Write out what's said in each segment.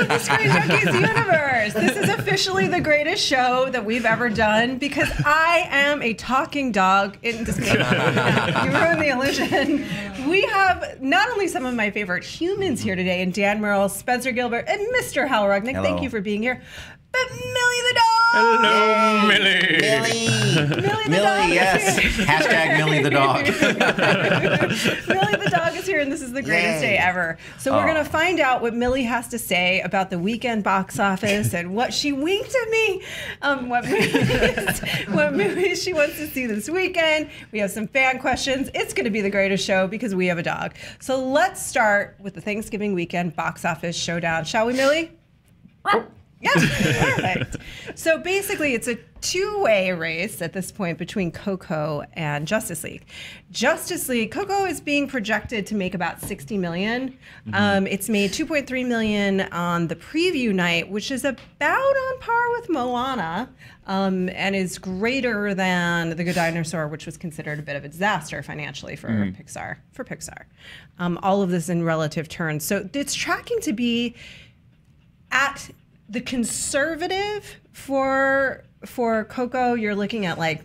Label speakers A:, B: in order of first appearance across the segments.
A: to the Screen Junkies universe. This is officially the greatest show that we've ever done because I am a talking dog. You ruined the illusion. We have not only some of my favorite humans here today, and Dan Murrell, Spencer Gilbert, and Mr. Hal Rudnick.
B: Hello.
A: Thank you for being here. But Millie the Dog!
C: Hello, Millie!
B: Millie, yes. Hashtag Millie the Dog.
A: Millie the Dog is here, and this is the greatest day ever. So we're going to find out what Millie has to say about the weekend box office and what she winked at me, what movies she wants to see this weekend. We have some fan questions. It's going to be the greatest show because we have a dog. So let's start with the Thanksgiving weekend box office showdown. Shall we, Millie? Yes, perfect. So basically, it's a two-way race at this point between Coco and Justice League. Justice League, Coco is being projected to make about $60 million. It's made $2.3 million on the preview night, which is about on par with Moana, and is greater than The Good Dinosaur, which was considered a bit of a disaster financially for Pixar. All of this in relative terms. So it's tracking to be at the conservative for Coco, you're looking at like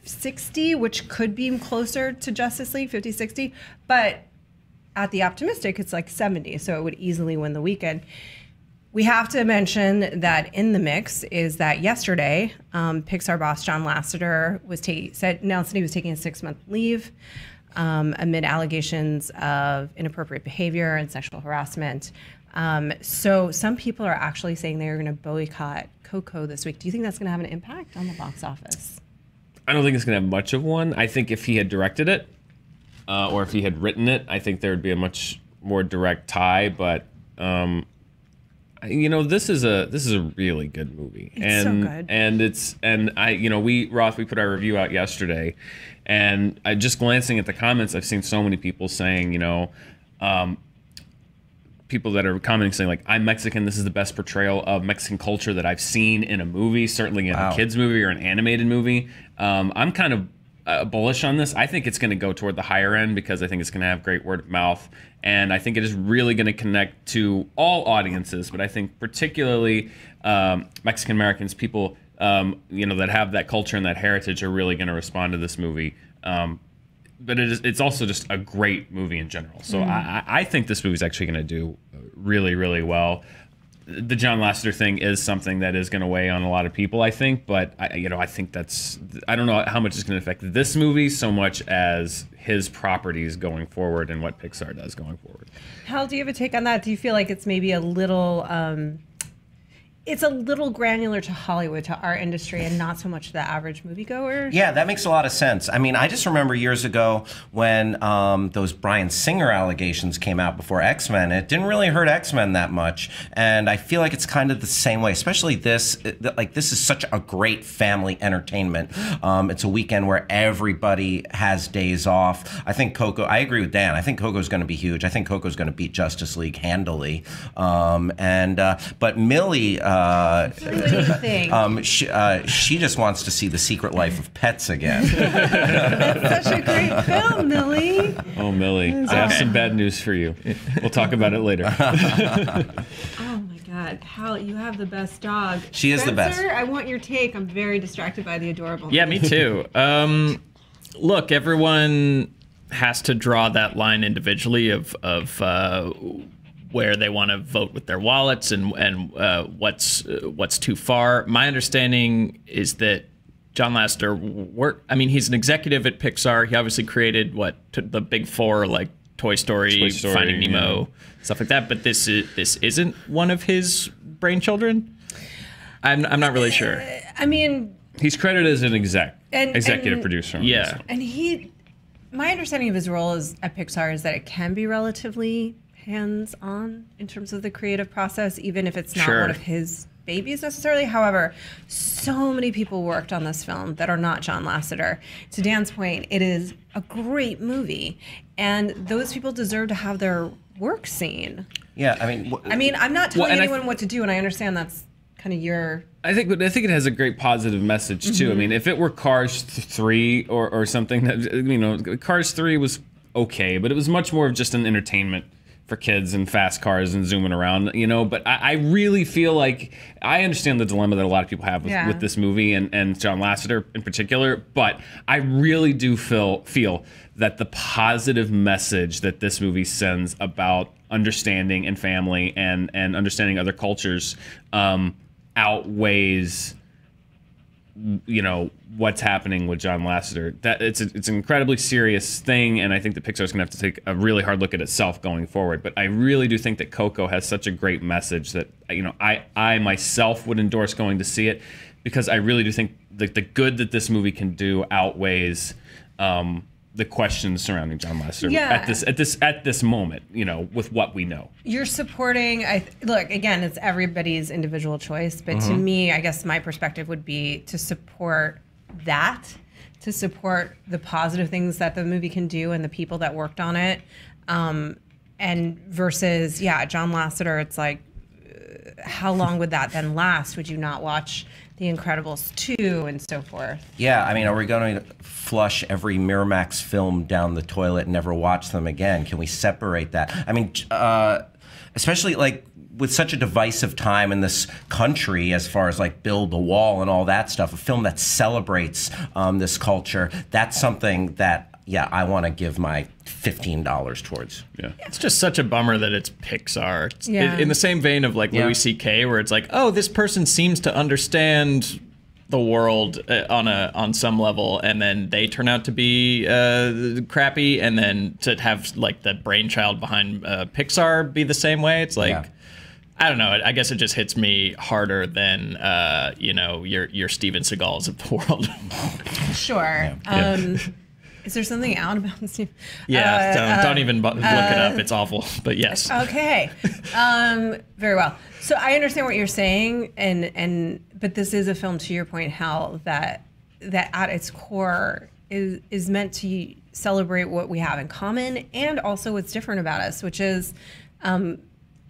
A: 60, which could be closer to Justice League, 50, 60. But at the optimistic, it's like 70, so it would easily win the weekend. We have to mention that in the mix is that yesterday, Pixar boss John Lasseter announced that he was taking a 6-month leave amid allegations of inappropriate behavior and sexual harassment. So some people are actually saying they're going to boycott Coco this week. Do you think that's going to have an impact on the box office?
C: I don't think it's going to have much of one. I think if he had directed it, or if he had written it, I think there would be a much more direct tie. But this is a really good movie.
A: It's so good.
C: We put our review out yesterday, and just glancing at the comments, I've seen so many people saying, people that are commenting saying like, I'm Mexican, this is the best portrayal of Mexican culture that I've seen in a movie, certainly in a kid's movie or an animated movie. I'm kind of bullish on this. I think it's going to go toward the higher end because I think it's going to have great word of mouth, and I think it is really going to connect to all audiences, but I think particularly Mexican Americans, people that have that culture and that heritage are really going to respond to this movie. But it's also just a great movie in general. So I think this movie is actually going to do really, really well. The John Lasseter thing is something that is going to weigh on a lot of people, I think. But I think I don't know how much it's going to affect this movie so much as his properties going forward and what Pixar does going forward.
A: Hal, do you have a take on that? Do you feel like it's maybe a little... it's a little granular to Hollywood, to our industry, and not so much the average moviegoer?
B: Yeah, that makes a lot of sense. I mean, I just remember years ago when those Bryan Singer allegations came out before X-Men. It didn't really hurt X-Men that much, and I feel like it's kind of the same way, especially this. Like, this is such a great family entertainment. It's a weekend where everybody has days off. I think Coco, I agree with Dan, I think Coco's going to be huge. I think Coco's going to beat Justice League handily. But Millie... she just wants to see The Secret Life of Pets again.
A: That's such a great film, Millie.
C: Oh, Millie, I have some bad news for you. We'll talk about it later.
A: Oh my God, Hal, you have the best dog.
B: She is the best.
A: Spencer, I want your take. I'm very distracted by the adorable.
D: Yeah, me too. Look, everyone has to draw that line individually of where they want to vote with their wallets and what's too far. My understanding is that John Lasseter he's an executive at Pixar. He obviously created the big four, like Toy Story, Finding Nemo, stuff like that. But this isn't one of his brainchildren. I'm not really sure.
A: I mean,
C: he's credited as an executive producer.
D: Yeah,
A: and my understanding of his role at Pixar is that it can be relatively hands-on in terms of the creative process, even if it's not one of his babies necessarily. However, so many people worked on this film that are not John Lasseter. To Dan's point, it is a great movie, and those people deserve to have their work seen.
B: Yeah,
A: I mean, I'm not telling anyone what to do, and I understand that's kind of your...
C: I think it has a great positive message, too. I mean, if it were Cars 3 or something, Cars 3 was okay, but it was much more of just an entertainment for kids and fast cars and zooming around, you know. But I really feel like I understand the dilemma that a lot of people have with this movie and John Lasseter in particular. But I really do feel that the positive message that this movie sends about understanding and family and understanding other cultures outweighs, you know, what's happening with John Lasseter. That it's an incredibly serious thing, and I think that Pixar's gonna have to take a really hard look at itself going forward. But I really do think that Coco has such a great message that, you know, I myself would endorse going to see it, because I really do think the good that this movie can do outweighs the questions surrounding John Lasseter at this moment, you know, with what we know.
A: You're supporting. Look, again, it's everybody's individual choice, but to me, I guess my perspective would be to support that, to support the positive things that the movie can do and the people that worked on it, and versus, John Lasseter. It's like, how long would that then last? Would you not watch The Incredibles 2 and so forth? Yeah,
B: I mean, are we going to flush every Miramax film down the toilet and never watch them again? Can we separate that? I mean, especially like with such a divisive time in this country as far as like Build the Wall and all that stuff, a film that celebrates this culture, that's something that, I want to give my $15 towards. Yeah,
D: it's just such a bummer that it's Pixar. It's in the same vein of like Louis C.K., where it's like, oh, this person seems to understand the world on some level, and then they turn out to be crappy, and then to have like the brainchild behind Pixar be the same way. It's like, I don't know. I guess it just hits me harder than you know, your Steven Seagals of the world.
A: Sure. Is there something out about this?
D: Yeah, don't even look it up. It's awful, but yes.
A: Okay, very well. So I understand what you're saying, but this is a film, to your point, Hal, that at its core is meant to celebrate what we have in common and also what's different about us, which is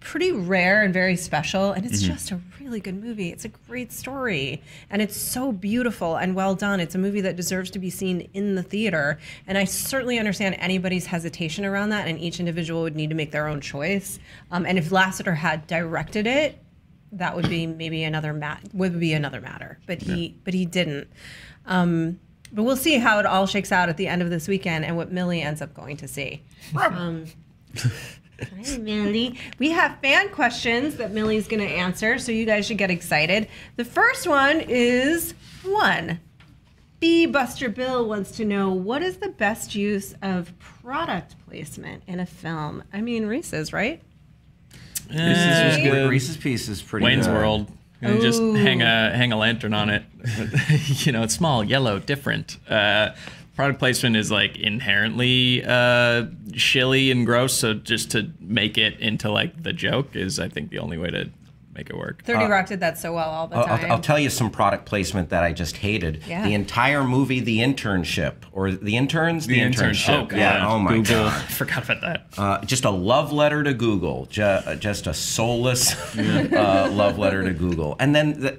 A: pretty rare and very special, and it's just a really good movie. It's a great story, and it's so beautiful and well done. It's a movie that deserves to be seen in the theater, and I certainly understand anybody's hesitation around that, and each individual would need to make their own choice. And if Lasseter had directed it, that would be maybe another matter. But he didn't. But we'll see how it all shakes out at the end of this weekend and what Millie ends up going to see. Hi, Millie. We have fan questions that Millie's going to answer, so you guys should get excited. The first one is B. Buster Bill wants to know, what is the best use of product placement in a film? I mean, Reese's, right?
C: Reese's was good.
B: Reese's Piece is pretty
D: Wayne's
B: good.
D: World. You just hang a lantern on it. You know, it's small, yellow, different. Product placement is like inherently shilly and gross, so just to make it into like the joke is, I think, the only way to make it work.
A: 30 Rock did that so well all the time.
B: I'll tell you some product placement that I just hated.
A: Yeah.
B: The entire movie, The Internship, or The Interns?
C: The Internship.
B: Oh, God. Oh, my God.
D: I forgot about that.
B: Just a love letter to Google. Just a soulless love letter to Google. And then,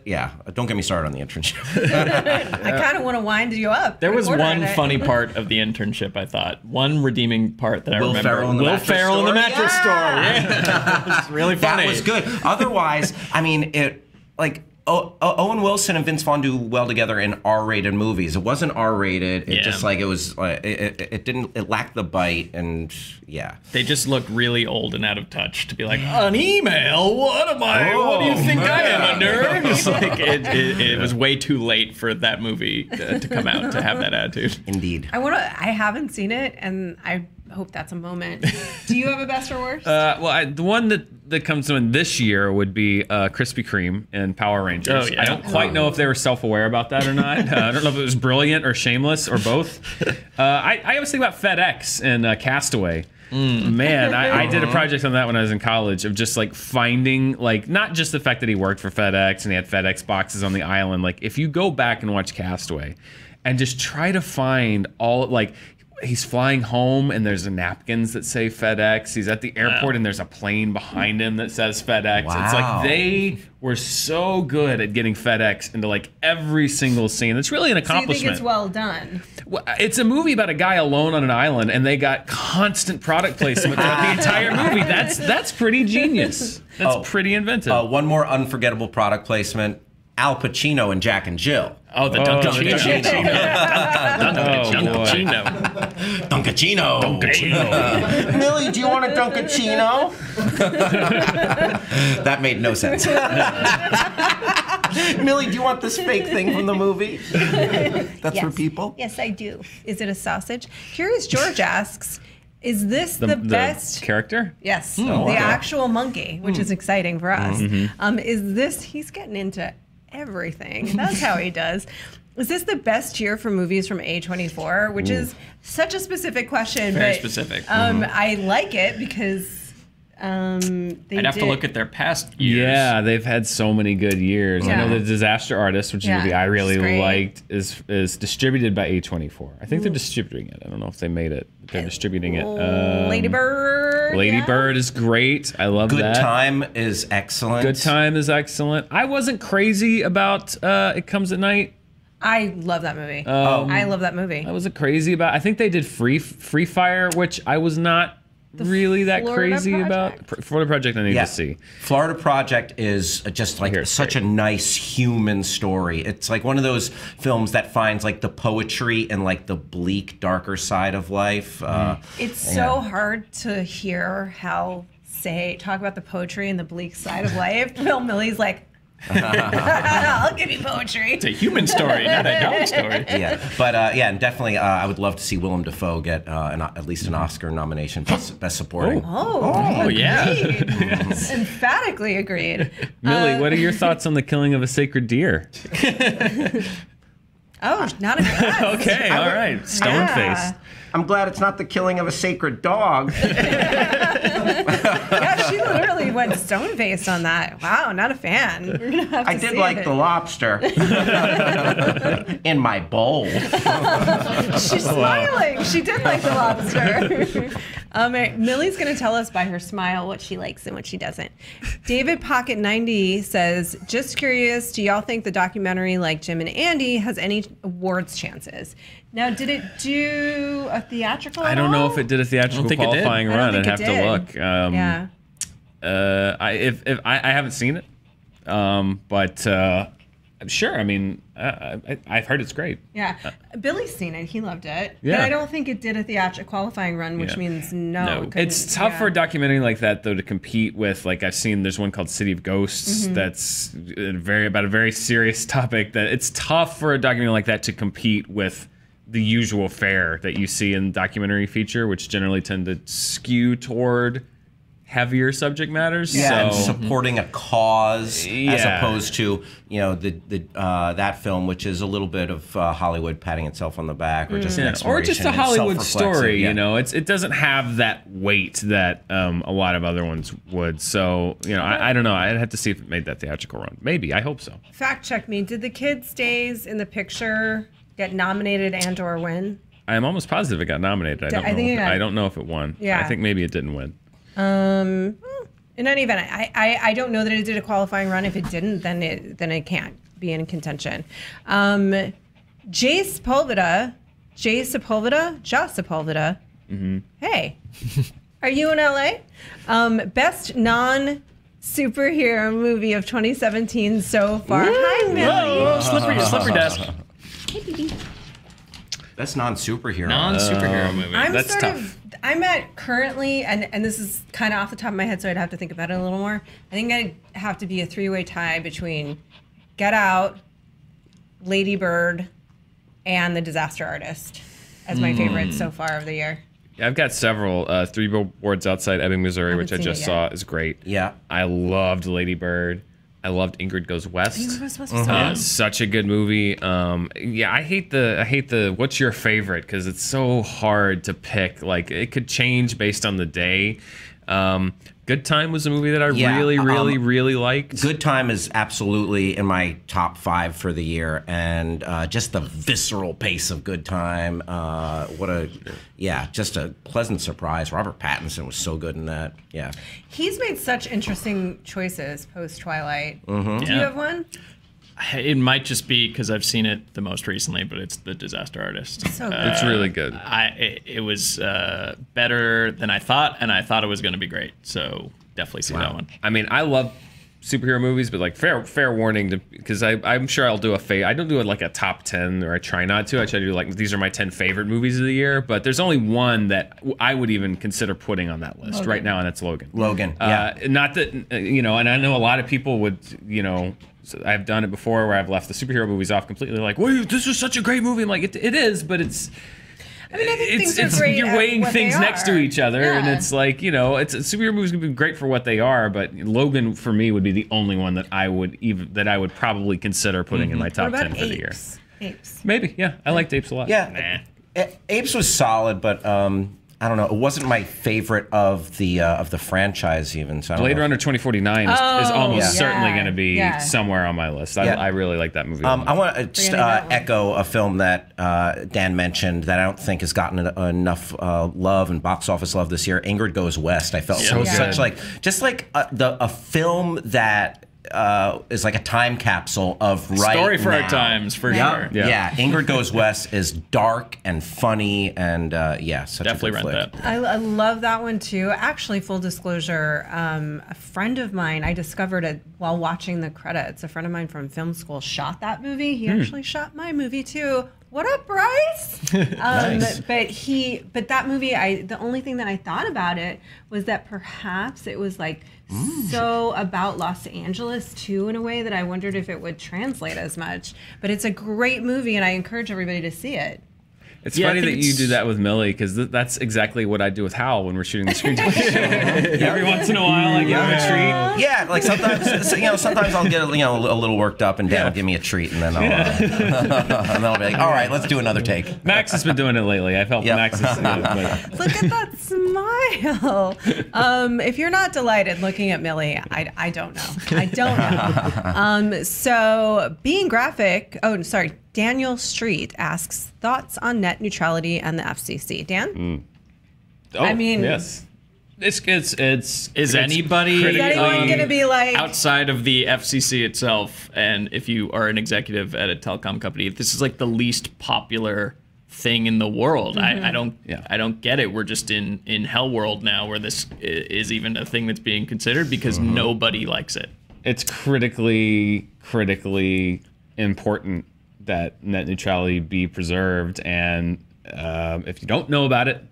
B: don't get me started on The Internship.
A: I kind of want to wind you up.
D: There was one funny part of The Internship, I thought. One redeeming part that I remember.
B: Will Ferrell in the mattress store.
D: Yeah. It was really funny.
B: That was good. Otherwise, I mean, Owen Wilson and Vince Vaughn do well together in R-rated movies. It wasn't R-rated. It just like it was. It lacked the bite, and
D: they just looked really old and out of touch to be like, an email. What am I? What do you think I am, a nerd? It's like it was way too late for that movie to come out to have that attitude.
B: Indeed.
A: I haven't seen it, and I hope that's a moment. Do you have a best or worst?
C: The one that comes to mind this year would be Krispy Kreme and Power Rangers.
D: Oh, yeah.
C: I don't quite know if they were self-aware about that or not. I don't know if it was brilliant or shameless or both. I always think about FedEx and Castaway. Man, I did a project on that when I was in college of just like finding, like, not just the fact that he worked for FedEx and he had FedEx boxes on the island. Like, if you go back and watch Castaway and just try to find all, like, he's flying home and there's napkins that say FedEx. He's at the airport and there's a plane behind him that says FedEx.
B: Wow.
C: It's like they were so good at getting FedEx into like every single scene. It's really an accomplishment.
A: So you think it's well done?
C: Well, it's a movie about a guy alone on an island, and they got constant product placement throughout the entire movie. That's pretty genius. That's pretty inventive.
B: One more unforgettable product placement: Al Pacino and Jack and Jill.
D: Oh, the Dunkachino.
B: Dunkachino. Millie, do you want a Dunkachino? That made no sense. Millie, do you want this fake thing from the movie? That's for people?
A: Yes, I do. Is it a sausage? Curious George asks, is this the best
C: character?
A: Yes, the actual monkey, which is exciting for us. Is this, he's getting into everything. That's how he does. Is this the best year for movies from A24? Which is such a specific question.
D: Very
A: but,
D: specific.
A: I like it because
D: I'd have to look at their past years.
C: Yeah, they've had so many good years.
A: Yeah.
C: I know The Disaster Artist, which is a movie I really liked, is distributed by A24. I think they're distributing it. I don't know if they made it. They're distributing it.
A: Lady Bird.
C: Lady Bird is great. I love that.
B: Good Time is excellent.
C: Good Time is excellent. I wasn't crazy about It Comes at Night.
A: I love that movie. I love that movie.
C: I wasn't crazy about. I think they did Free Fire, which I was not really that
A: Florida
C: crazy
A: Project.
C: about. Florida Project I need to see.
B: Florida Project is just like such a nice human story. It's like one of those films that finds like the poetry and like the bleak, darker side of life.
A: It's so hard to hear Hal talk about the poetry and the bleak side of life. Phil Millie's like, I'll give you poetry.
D: It's a human story, not a dog story.
B: And definitely, I would love to see Willem Dafoe get at least an Oscar nomination, best supporting.
A: Yes. Emphatically agreed.
C: Millie, what are your thoughts on the killing of a sacred deer?
A: Not a bad.
C: Okay, all right, stone-faced.
B: I'm glad it's not the killing of a sacred dog.
A: Yeah, she literally went stone-faced on that. Wow, not a fan. We're gonna have to
B: I did
A: see
B: like
A: it.
B: the lobster in my bowl.
A: She's smiling. She did like the lobster. Millie's going to tell us by her smile what she likes and what she doesn't. David Pocket 90 says, just curious, do y'all think the documentary like Jim and Andy has any awards chances? Now, did it do a theatrical?
C: I don't know if it did a theatrical qualifying run. I'd have to look. I haven't seen it, but sure. I mean, I've heard it's great.
A: Yeah, Billy's seen it. He loved it.
C: Yeah.
A: But I don't think it did a theatrical qualifying run, which means no.
C: It's tough for a documentary like that though to compete with. Like I've seen, there's one called City of Ghosts that's about a very serious topic. That it's tough for a documentary like that to compete with the usual fare that you see in documentary feature, which generally tend to skew toward heavier subject matters.
B: And supporting a cause as opposed to that film, which is a little bit of Hollywood patting itself on the back, or just an
C: or just a Hollywood story.
B: Yeah.
C: It doesn't have that weight that a lot of other ones would. So I don't know. I'd have to see if it made that theatrical run. Maybe. I hope so.
A: Fact check me. Did the Kids Days in the Picture get nominated and/or win?
C: I'm almost positive it got nominated. I don't know if it won.
A: Yeah.
C: I think maybe it didn't win.
A: In any event, I don't know that it did a qualifying run. If it didn't, then it can't be in contention. Jace Sepulveda. Hey, are you in LA? Best non-superhero movie of 2017 so far. Hi, Millie.
D: Slippery desk.
A: Hey, baby.
B: That's
D: Non-superhero movie.
C: That's tough.
A: I'm at currently, and this is kind of off the top of my head, so I'd have to think about it a little more. I think I'd have to be a three-way tie between Get Out, Lady Bird, and The Disaster Artist as my favorites so far of the year.
C: Yeah, I've got several. 3 Billboards Outside Ebbing, Missouri, which I just saw, is great.
B: Yeah.
C: I loved Lady Bird. I loved Ingrid Goes West.
A: It's
C: Such a good movie. I hate the what's your favorite, because it's so hard to pick. Like it could change based on the day. Good Time was a movie that I
B: Yeah,
C: really liked.
B: Good Time is absolutely in my top 5 for the year, and just the visceral pace of Good Time. Just a pleasant surprise. Robert Pattinson was so good in that. Yeah,
A: he's made such interesting choices post Twilight. Do you have one?
D: It might just be because I've seen it the most recently, but it's The Disaster Artist.
A: So good.
C: It's really good.
D: It was better than I thought, and I thought it was going to be great. So definitely see that one.
C: I mean, I love superhero movies, but like fair warning, because I'm sure I'll do I don't do it like a top 10, or I try not to. I try to do like, these are my 10 favorite movies of the year, but there's only one that I would even consider putting on that list right now, and that's Logan. Not that, and I know a lot of people would, I've done it before where I've left the superhero movies off completely, like, well, this was such a great movie. I'm like, it is, but it's...
A: I mean, I think things are great.
C: You're weighing things next to each other,
A: yeah.
C: and it's like, superhero movies can be great for what they are, but Logan for me would be the only one that I would probably consider putting in my top 10 for the year.
A: Apes.
C: Maybe, yeah. I liked Apes a lot.
B: Yeah, Apes was solid, but I don't know. It wasn't my favorite of the franchise even. So
C: Blade Runner 2049 is almost certainly going to be somewhere on my list. I really like that movie.
B: I want to just echo a film that Dan mentioned that I don't think has gotten enough love and box office love this year. Ingrid Goes West. I felt such like a film that is like a time capsule of right
D: story for
B: now.
D: our times, for sure.
B: Yeah, Ingrid Goes West is dark and funny, and such
D: definitely
B: a good
D: rent
B: flick.
A: I love that one too. Actually, full disclosure, a friend of mine, I discovered it while watching the credits. A friend of mine from film school shot that movie. He actually shot my movie too. What up, Bryce?
B: Nice.
A: But that movie, the only thing that I thought about it was that perhaps it was like so about Los Angeles too, in a way that I wondered if it would translate as much. But it's a great movie, and I encourage everybody to see it.
C: It's funny that you do that with Millie, because that's exactly what I do with Hal when we're shooting the ScreenJunkies show. Every once in a while, I give him a treat.
B: Yeah, like sometimes I'll get a little worked up, and Dan will give me a treat, and then I'll be like, all right, let's do another take.
C: Max has been doing it lately. I've helped Max.
A: Look at that smile. If you're not delighted looking at Millie, I don't know. I don't know. So being graphic. Oh, sorry. Daniel Street asks thoughts on net neutrality and the FCC. Dan?
C: I mean, yes.
D: Is anybody
A: going to be like
D: outside of the FCC itself? And if you are an executive at a telecom company, this is like the least popular thing in the world. I don't get it. We're just in hell world now, where this is even a thing that's being considered because nobody likes it.
C: It's critically important that net neutrality be preserved, and if you don't know about it,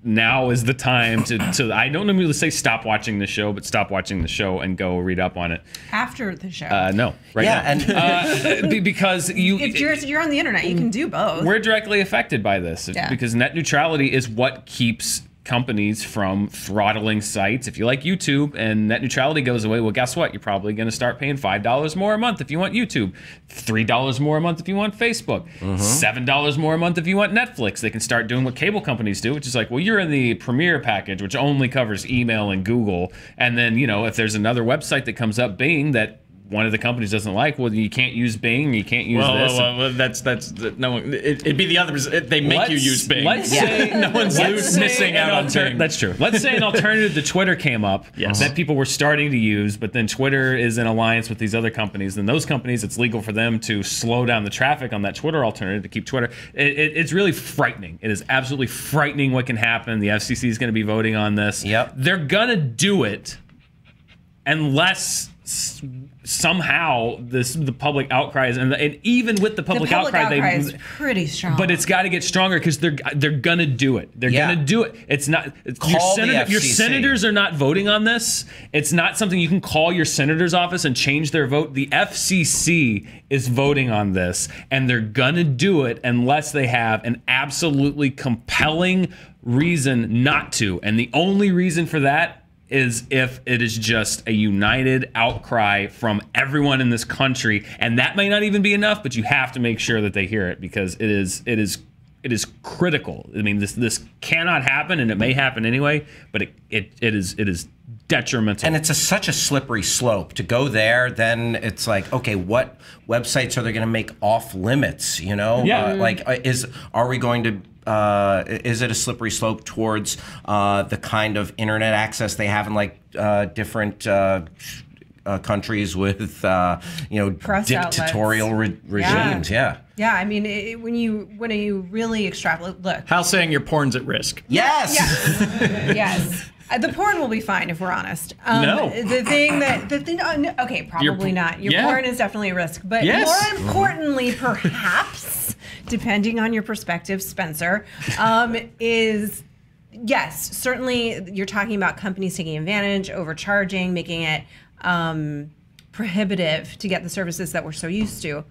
C: now is the time to I don't normally say stop watching the show, but stop watching the show and go read up on it
A: after the show.
C: No, right now. And because
A: if you're on the internet, you can do both.
C: We're directly affected by this because net neutrality is what keeps companies from throttling sites. If you like YouTube and net neutrality goes away, well, guess what? You're probably going to start paying $5 more a month if you want YouTube, $3 more a month if you want Facebook, $7 more a month if you want Netflix. They can start doing what cable companies do, which is like, well, you're in the Premier package, which only covers email and Google. And then, if there's another website that comes up, Bing, that one of the companies doesn't like, well, you can't use Bing, you can't use this.
D: Well, that's no one. It'd be the other. They make you use Bing.
C: Let's say
D: no one's missing out on Bing.
C: That's true. Let's say an alternative to Twitter came up that people were starting to use, but then Twitter is in alliance with these other companies. Then those companies, it's legal for them to slow down the traffic on that Twitter alternative to keep Twitter. It's really frightening. It is absolutely frightening what can happen. The FCC is going to be voting on this.
B: Yep.
C: They're going to do it unless somehow the public outcry is, and even with the public outcry
A: is pretty strong.
C: But it's got to get stronger because they're gonna do it. They're gonna do it. It's not your senators are not voting on this. It's not something you can call your senator's office and change their vote. The FCC is voting on this, and they're gonna do it unless they have an absolutely compelling reason not to. And the only reason for that is if it is just a united outcry from everyone in this country, and that may not even be enough, but you have to make sure that they hear it because it is it is critical. I mean, this cannot happen, and it may happen anyway, but it is detrimental.
B: And it's such a slippery slope to go there. Then it's like, okay, what websites are they going to make off limits? You know, are we going to? Is it a slippery slope towards the kind of internet access they have in like different countries with dictatorial regimes? Yeah.
A: I mean, when you really extrapolate, look.
D: Hal's saying your porn's at risk.
B: Yes.
A: Yes. The porn will be fine if we're honest.
D: No.
A: Okay, probably not. Your porn is definitely a risk, but more importantly, perhaps, depending on your perspective, Spencer, is yes, certainly you're talking about companies taking advantage, overcharging, making it prohibitive to get the services that we're so used to.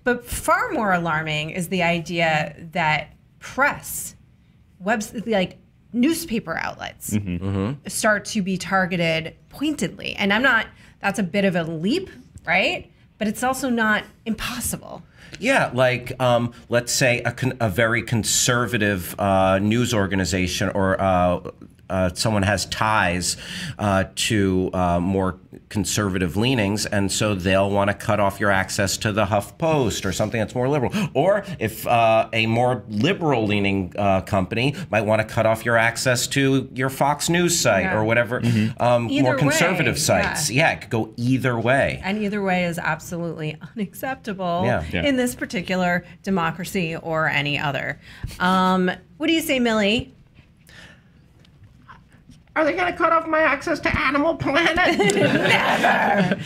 A: But far more alarming is the idea that press, like newspaper outlets, start to be targeted pointedly. And that's a bit of a leap, right? But it's also not impossible.
B: Yeah, like let's say a very conservative news organization or someone has ties to more conservative leanings, and so they'll want to cut off your access to the HuffPost or something that's more liberal. Or if a more liberal-leaning company might want to cut off your access to your Fox News site or whatever, more conservative sites. Yeah, it could go either way.
A: And either way is absolutely unacceptable in this particular democracy or any other. What do you say, Millie?
B: Are they going to cut off my access to Animal Planet?
A: Never.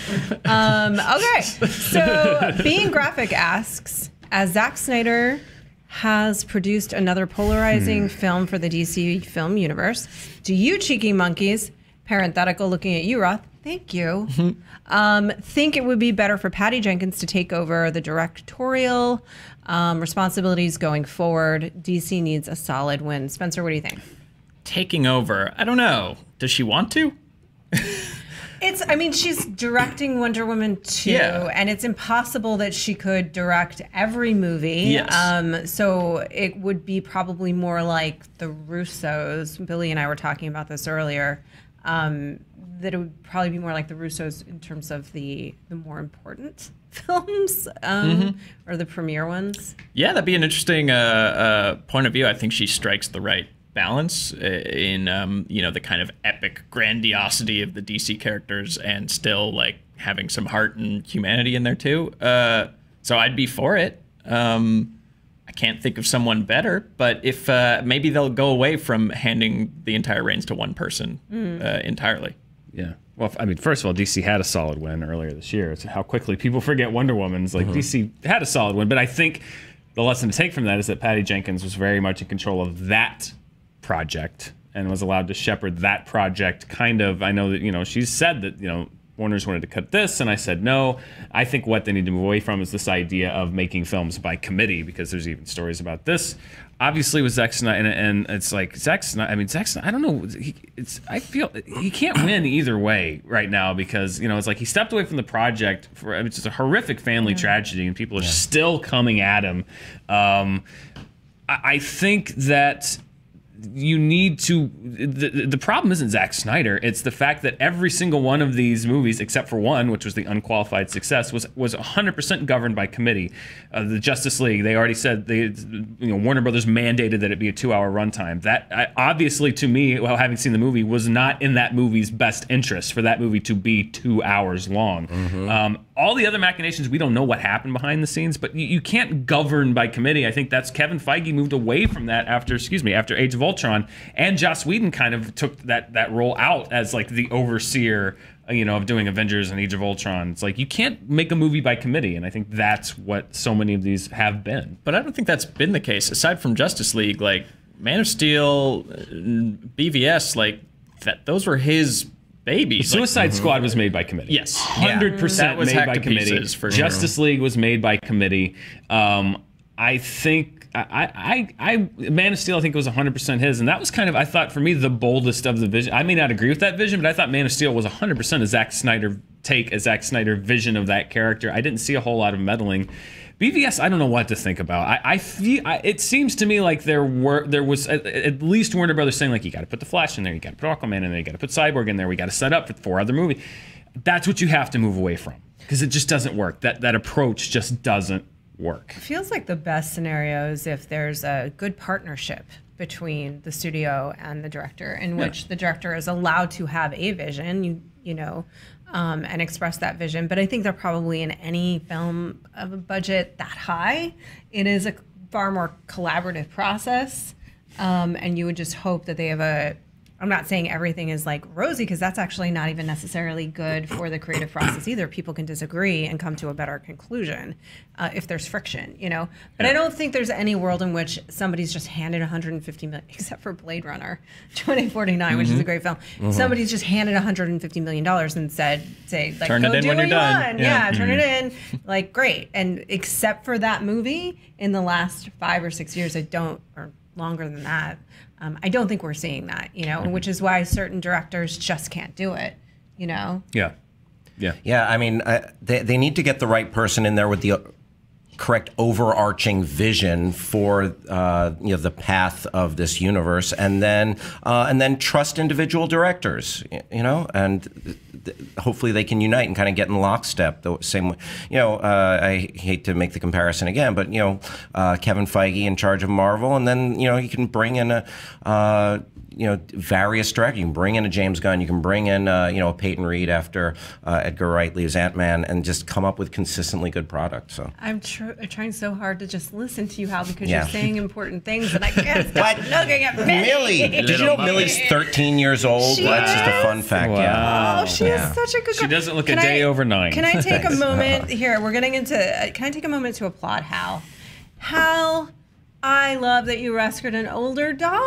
A: Okay, so Being Graphic asks, as Zack Snyder has produced another polarizing film for the DC film universe, do you cheeky monkeys, parenthetical looking at you, Roth, thank you, think it would be better for Patty Jenkins to take over the directorial responsibilities going forward? DC needs a solid win. Spencer, what do you think?
D: Taking over. I don't know. Does she want to?
A: She's directing Wonder Woman 2, and it's impossible that she could direct every movie.
D: Yes.
A: So it would be probably more like the Russos. Billy and I were talking about this earlier. That it would probably be more like the Russos in terms of the more important films or the premiere ones.
D: Yeah, that'd be an interesting point of view. I think she strikes the right balance in the kind of epic grandiosity of the DC characters and still like having some heart and humanity in there too. So I'd be for it. I can't think of someone better, but if maybe they'll go away from handing the entire reins to one person entirely.
C: Yeah. Well, I mean, first of all, DC had a solid win earlier this year. It's how quickly people forget Wonder Woman's. Like DC had a solid win, but I think the lesson to take from that is that Patty Jenkins was very much in control of that project and was allowed to shepherd that project. Kind of, I know that she's said that Warner's wanted to cut this, and I said no. I think what they need to move away from is this idea of making films by committee, because there's even stories about this. Obviously, with Zack Snyder, and it's like Zack Snyder. I mean, Zack Snyder. I don't know. I feel he can't win either way right now because it's like he stepped away from the project for. It's just a horrific family tragedy, and people are still coming at him. I think that you need to. The problem isn't Zack Snyder. It's the fact that every single one of these movies, except for one, which was the unqualified success, was 100% governed by committee. The Justice League, they already said Warner Brothers mandated that it be a 2-hour runtime. That obviously, to me, having seen the movie, was not in that movie's best interest for that movie to be 2 hours long. All the other machinations, we don't know what happened behind the scenes, but you can't govern by committee. I think that's Kevin Feige moved away from that after Age of Ultron, and Joss Whedon kind of took that role out as like the overseer, of doing Avengers and Age of Ultron. It's like you can't make a movie by committee, and I think that's what so many of these have been.
D: But I don't think that's been the case. Aside from Justice League, like Man of Steel, BVS, like those were his babies.
C: Suicide Squad was made by committee.
D: Yes,
C: 100% made by committee.
D: For
C: Justice League was made by committee. I think Man of Steel, I think, was 100% his, and that was kind of, I thought, for me, the boldest of the vision. I may not agree with that vision, but I thought Man of Steel was 100% a Zack Snyder take, a Zack Snyder vision of that character. I didn't see a whole lot of meddling. BVS, I don't know what to think about. It seems to me like there was at least Warner Brothers saying, like, you got to put the Flash in there, you got to put Aquaman in there, you got to put Cyborg in there, we got to set up for 4 other movies. That's what you have to move away from, because it just doesn't work. That approach just doesn't work.
A: It feels like the best scenario is if there's a good partnership between the studio and the director, in which the director is allowed to have a vision, and express that vision. But I think they're probably in any film of a budget that high, it is a far more collaborative process. And you would just hope that they have I'm not saying everything is like rosy, because that's actually not even necessarily good for the creative process either. People can disagree and come to a better conclusion if there's friction, But I don't think there's any world in which somebody's just handed $150 million, except for Blade Runner 2049, which is a great film. Somebody's just handed $150 million and say, like,
D: turn
A: go
D: it in
A: do
D: when
A: what
D: you're
A: you
D: done.
A: want. Yeah, turn it in. Like, great. And except for that movie, in the last 5 or 6 years, or longer than that, I don't think we're seeing that, which is why certain directors just can't do it,
C: Yeah.
B: I mean, they need to get the right person in there with the correct overarching vision for the path of this universe, and then trust individual directors, and hopefully they can unite and kind of get in lockstep the same way. I hate to make the comparison again, but Kevin Feige in charge of Marvel, and then you can bring in various directors. You can bring in a James Gunn, you can bring in a Peyton Reed after Edgar Wright leaves Ant-Man, and just come up with consistently good product. So
A: I'm trying so hard to just listen to you, Hal, because you're saying important things, and I can't stop looking at
B: Millie. Did you know Millie's 13 years old? That's just a fun fact.
C: Wow.
B: Yeah.
A: Oh, she is such a good girl.
C: She doesn't look a day over 9.
A: Can I take a moment here? We're getting into. Can I take a moment to applaud Hal? Hal, I love that you rescued an older dog.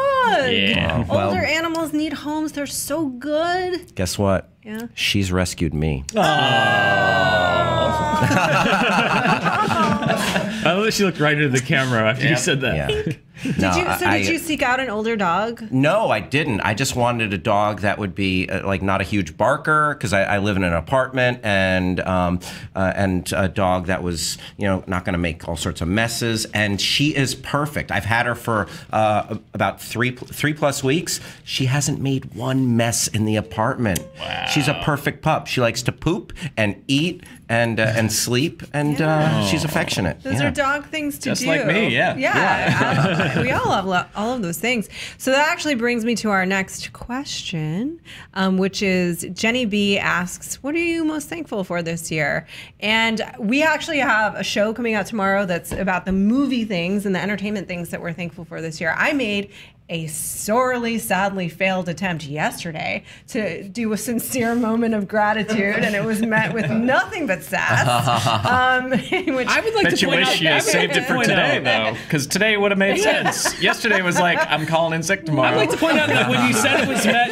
D: Yeah.
A: Older animals need homes. They're so good.
B: Guess what?
A: Yeah.
B: She's rescued me.
C: I love that she looked right into the camera after you said that.
B: Yeah.
A: Did you seek out an older dog?
B: No, I didn't. I just wanted a dog that would be not a huge barker, because I live in an apartment, and a dog that was not going to make all sorts of messes. And she is perfect. I've had her for about three plus weeks. She hasn't made one mess in the apartment. Wow. She's a perfect pup. She likes to poop and eat and sleep, and she's affectionate.
A: Those are dog things to
C: Just
A: do.
C: like me,
A: Yeah. We all love all of those things. So that actually brings me to our next question, which is Jenny B asks, what are you most thankful for this year? And we actually have a show coming out tomorrow that's about the movie things and the entertainment things that we're thankful for this year. I made a sorely, sadly failed attempt yesterday to do a sincere moment of gratitude, and it was met with nothing but sass.
C: I would like to point out,
D: you saved it for today, though, because today would have made sense. Yesterday was like, I'm calling in sick tomorrow.
C: I'd like to point out that when you said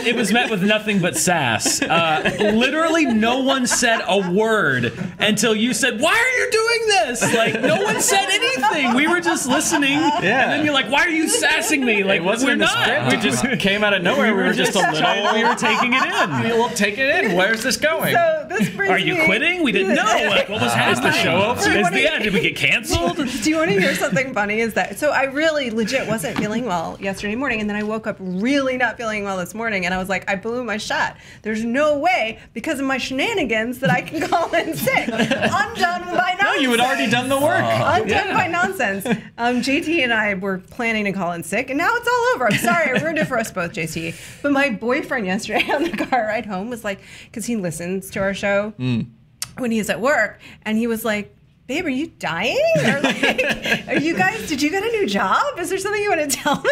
C: it was met with nothing but sass. Literally, no one said a word until you said, "Why are you doing this?" Like, no one said anything. We were just listening, and then you're like, "Why are you sassing me?" Like, we're not.
D: We just came out of nowhere. We were just a little.
C: We were taking it in.
D: We'll take it in. Where's this going?
A: So this brings
C: Are you quitting? We didn't know. Like, what was happening? Is the show over? Is the end? Did we get canceled?
A: Do you want to hear something funny? Is that so? I really legit wasn't feeling well yesterday morning, and then I woke up really not feeling well this morning, and I was like, I blew my shot. There's no way, because of my shenanigans, that I can call in sick. I'm done by nonsense.
D: No, you had already done the work.
A: I'm done by nonsense. JT and I were planning to call in sick, and now it's all over. I'm sorry, I ruined it for us both, JT. But my boyfriend yesterday on the car ride home was like, because he listens to our show when he's at work, and he was like, babe, are you dying? Or like, did you get a new job? Is there something you want to tell me?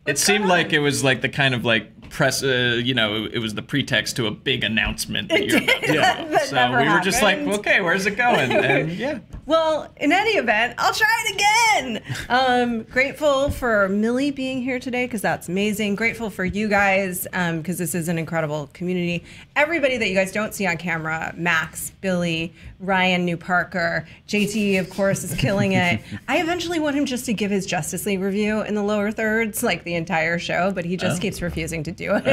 D: It seemed like it was like the kind of like press, it was the pretext to a big announcement that you're about to do. So we were just like, okay, where's it going? And yeah.
A: Well, in any event, I'll try it again. Grateful for Millie being here today, because that's amazing. Grateful for you guys, because this is an incredible community. Everybody that you guys don't see on camera, Max, Billy, Ryan New Parker. JT, of course, is killing it. I eventually want him just to give his Justice League review in the lower thirds, like the entire show, but he just keeps refusing to do it.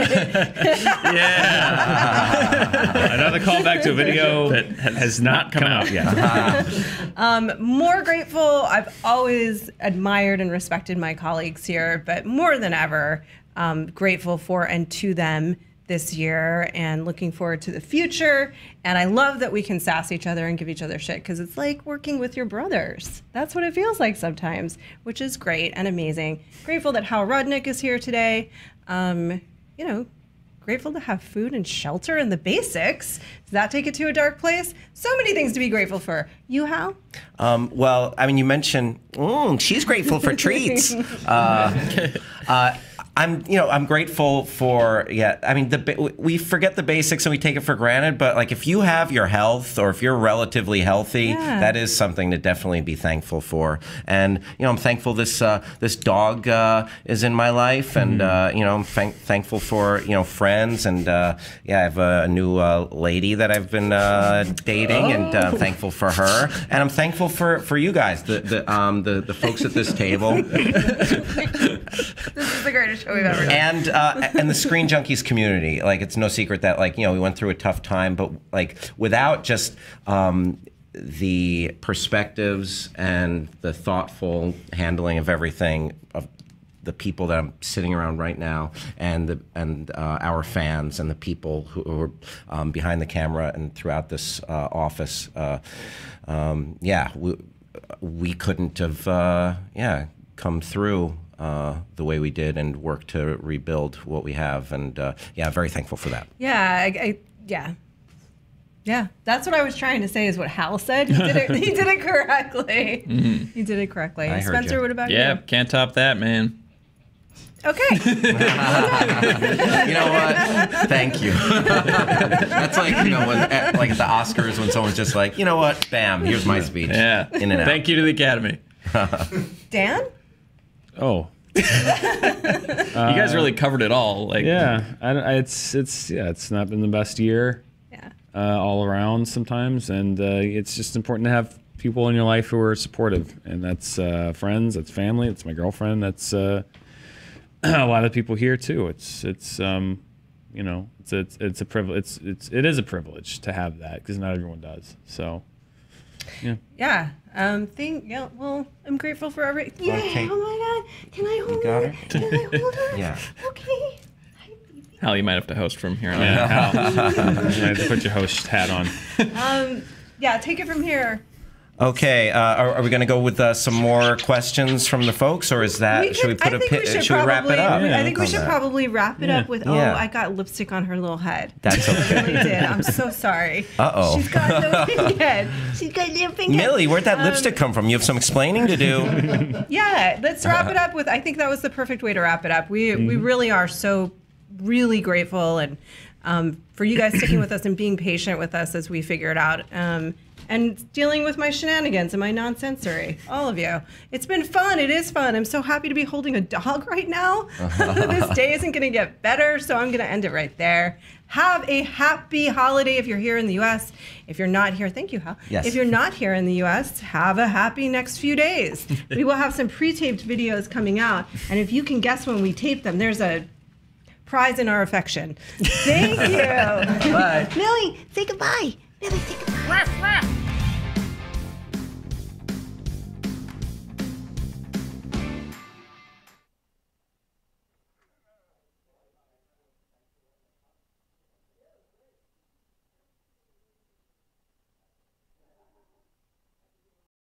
C: Yeah. Another callback to a video that has not come out yet.
A: More grateful. I've always admired and respected my colleagues here, but more than ever, grateful for and to them this year and looking forward to the future. And I love that we can sass each other and give each other shit because it's like working with your brothers. That's what it feels like sometimes, which is great and amazing. Grateful that Hal Rudnick is here today. You know, grateful to have food and shelter and the basics. Does that take it to a dark place? So many things to be grateful for. You, Hal?
B: Well, I mean, you mentioned she's grateful for treats. I'm grateful for, I mean, we forget the basics and we take it for granted, but like if you have your health or if you're relatively healthy, that is something to definitely be thankful for. And, you know, I'm thankful this dog is in my life, and, you know, I'm thankful for, you know, friends, and, I have a new lady that I've been dating, and I'm thankful for her. And I'm thankful for you guys, the folks at this table.
A: This is the greatest show we've ever done.
B: And the ScreenJunkies community. Like, it's no secret that, like, you know, we went through a tough time, but like without just the perspectives and the thoughtful handling of everything of the people that I'm sitting around right now, and our fans and the people who are behind the camera and throughout this office, we couldn't have come through the way we did and work to rebuild what we have, and very thankful for that.
A: Yeah, that's what I was trying to say. Is what Hal said. He did it. He did it correctly. He did it correctly.
B: I heard
A: Spencer,
B: you.
A: what about you?
D: Yeah, can't top that, man.
A: Okay.
B: You know what? Thank you. That's like, you know, when, like at the Oscars, when someone's just like, you know what? Bam, here's my speech.
D: Yeah.
B: In and out.
D: Thank you to the Academy.
A: Dan?
C: Oh.
D: You guys really covered it all. Like,
C: it's not been the best year. All around sometimes, and it's just important to have people in your life who are supportive, and that's friends, that's family, that's my girlfriend, that's a lot of people here too. It's you know, it's a privilege. It is a privilege to have that, because not everyone does. So
A: Yeah. Well, I'm grateful for every. Yeah.
B: Okay.
A: Oh my God. Can I hold
B: got
A: her?
B: her?
A: Can I hold her?
B: Yeah.
A: Okay.
D: Hal, you might have to host from here on out.
C: Yeah, Hal, you have to put your host hat on.
A: Yeah. Take it from here.
B: Okay, are we going to go with some more questions from the folks, or is that should we wrap it up?
A: I think we should probably wrap it up with.
B: Yeah.
A: Oh, I got lipstick on her little head.
B: That's okay.
A: I really did. I'm so sorry.
B: Uh-oh.
A: She's got no pink head. She's got no pink head.
B: Millie, where'd that lipstick come from? You have some explaining to do.
A: Yeah, let's wrap it up with. I think that was the perfect way to wrap it up. We really are so really grateful, and for you guys sticking with us and being patient with us as we figure it out. And dealing with my shenanigans and my nonsensory, all of you. It's been fun. It is fun. I'm so happy to be holding a dog right now. This day isn't going to get better, so I'm going to end it right there. Have a happy holiday if you're here in the U.S. If you're not here, thank you, Hal.
B: Yes.
A: If you're not here in the U.S., have a happy next few days. We will have some pre-taped videos coming out, and if you can guess when we tape them, there's a prize in our affection. Thank you.
B: Bye.
A: Millie, say goodbye. Millie, say goodbye.